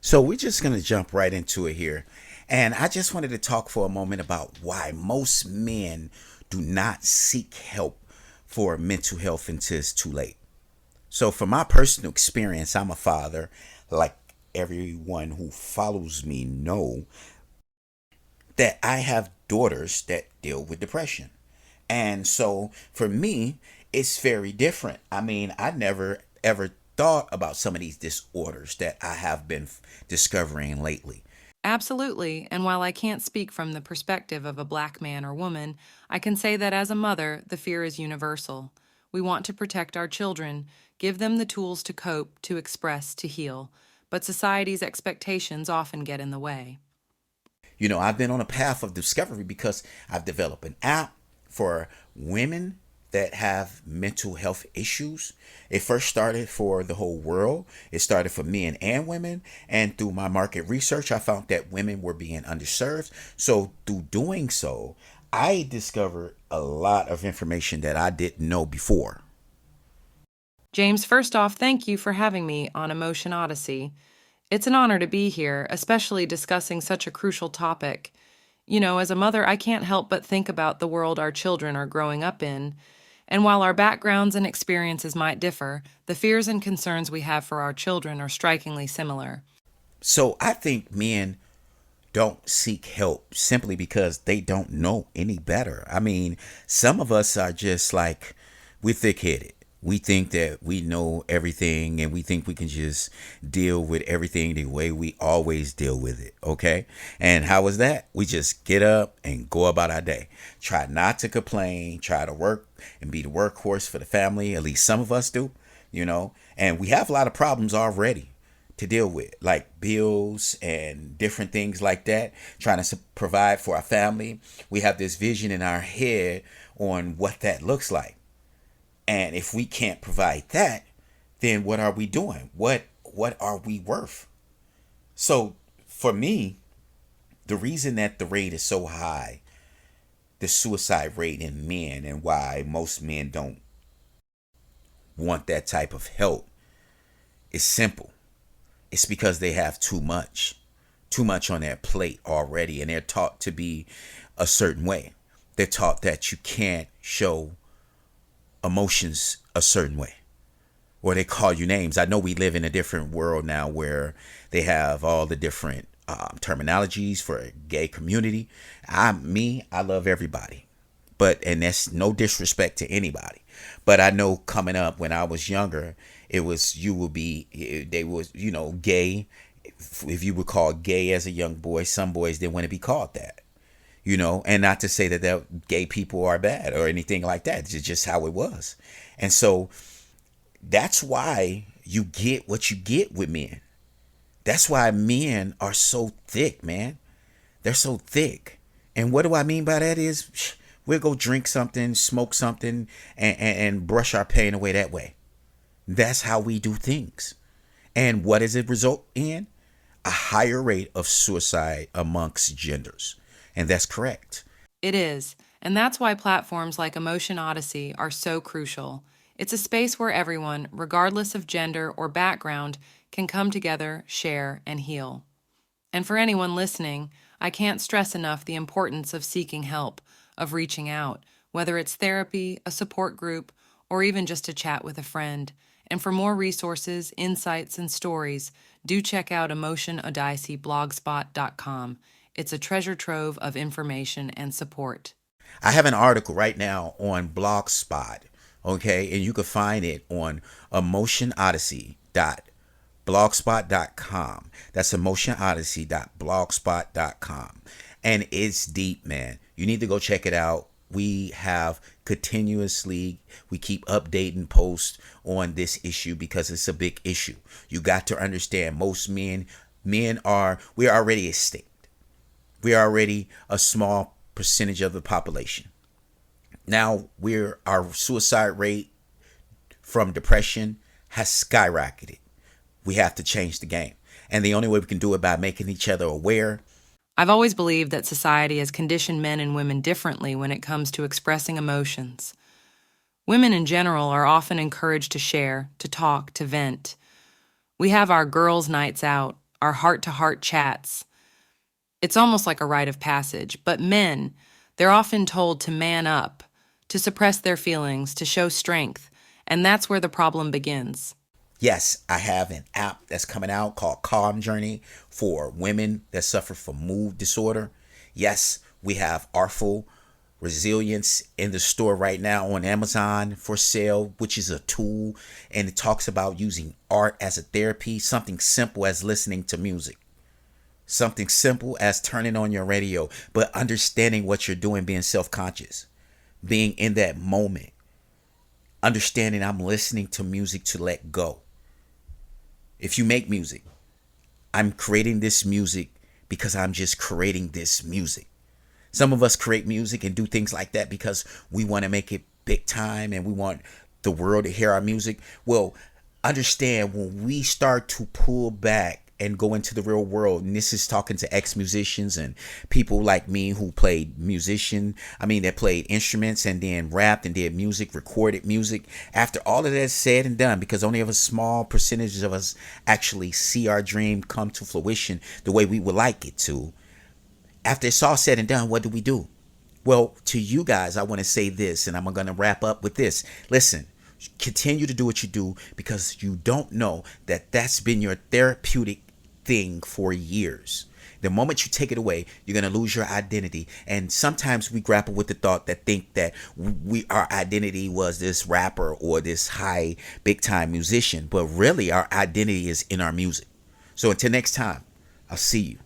So we're just going to jump right into it here. And I just wanted to talk for a moment about why most men do not seek help for mental health until it's too late. So, from my personal experience, I'm a father, like everyone who follows me know that I have daughters that deal with depression. And so for me, it's very different. I mean, I never ever thought about some of these disorders that I have been discovering lately. Absolutely, and while I can't speak from the perspective of a black man or woman, I can say that as a mother, the fear is universal. We want to protect our children, give them the tools to cope, to express, to heal, but society's expectations often get in the way. I've been on a path of discovery because I've developed an app for women that have mental health issues. It first started for the whole world. It started for men and women. And through my market research, I found that women were being underserved. So, through doing so, I discovered a lot of information that I didn't know before. James, first off, thank you for having me on Emotion Odyssey. It's an honor to be here, especially discussing such a crucial topic. As a mother, I can't help but think about the world our children are growing up in. And while our backgrounds and experiences might differ, the fears and concerns we have for our children are strikingly similar. So, I think men don't seek help simply because they don't know any better. I mean, some of us are just like, we're thick headed. We think that we know everything and we think we can just deal with everything the way we always deal with it. Okay. And how is that? We just get up and go about our day. Try not to complain, try to work and be the workhorse for the family. At least some of us do. And we have a lot of problems already to deal with, like bills and different things like that, trying to provide for our family. We have this vision in our head on what that looks like. And if we can't provide that, then what are we doing? What are we worth? So for me, the reason that the rate is so high, the suicide rate in men, and why most men don't want that type of help is simple. It's because they have too much on their plate already, and they're taught to be a certain way. They're taught that you can't show emotions a certain way, or they call you names. I know we live in a different world now where they have all the different terminologies for a gay community. I love everybody, and that's no disrespect to anybody. But I know coming up when I was younger, it was you would be they was gay. If you were called gay as a young boy, some boys didn't want to be called that. And not to say that gay people are bad or anything like that. It's just how it was. And so that's why you get what you get with men. That's why men are so thick, man. They're so thick. And what do I mean by that is we'll go drink something, smoke something, and brush our pain away that way. That's how we do things. And what does it result in? A higher rate of suicide amongst genders. And that's correct. It is, and that's why platforms like Emotion Odyssey are so crucial. It's a space where everyone, regardless of gender or background, can come together, share, and heal. And for anyone listening, I can't stress enough the importance of seeking help, of reaching out, whether it's therapy, a support group, or even just a chat with a friend. And for more resources, insights, and stories, do check out emotionodysseyblogspot.com. It's a treasure trove of information and support. I have an article right now on Blogspot, okay, and you can find it on emotionodyssey.blogspot.com. That's emotionodyssey.blogspot.com. And it's deep, man. You need to go check it out. We have we keep updating posts on this issue because it's a big issue. You got to understand most we're already extinct. We're already a small percentage of the population. Now our suicide rate from depression has skyrocketed. We have to change the game. And the only way we can do it by making each other aware. I've always believed that society has conditioned men and women differently when it comes to expressing emotions. Women in general are often encouraged to share, to talk, to vent. We have our girls' nights out, our heart-to-heart chats. It's almost like a rite of passage. But men, they're often told to man up, to suppress their feelings, to show strength. And that's where the problem begins. Yes, I have an app that's coming out called Calm Journey for women that suffer from mood disorder. Yes, we have Artful Resilience in the store right now on Amazon for sale, which is a tool, and it talks about using art as a therapy, something simple as listening to music. Something simple as turning on your radio, but understanding what you're doing, being self-conscious, being in that moment, understanding I'm listening to music to let go. If you make music, I'm creating this music because I'm just creating this music. Some of us create music and do things like that because we want to make it big time and we want the world to hear our music. Well, understand when we start to pull back and go into the real world, and this is talking to ex-musicians and people like me who played that played instruments and then rapped and did music, recorded music. After all of that is said and done, because only a small percentage of us actually see our dream come to fruition the way we would like it to. After it's all said and done, what do? Well, to you guys, I want to say this, and I'm going to wrap up with this. Listen, continue to do what you do because you don't know that that's been your therapeutic thing for years. The moment you take it away, you're going to lose your identity. And sometimes we grapple with the thought that think that our identity was this rapper or this high big time musician, but really our identity is in our music. So until next time, I'll see you.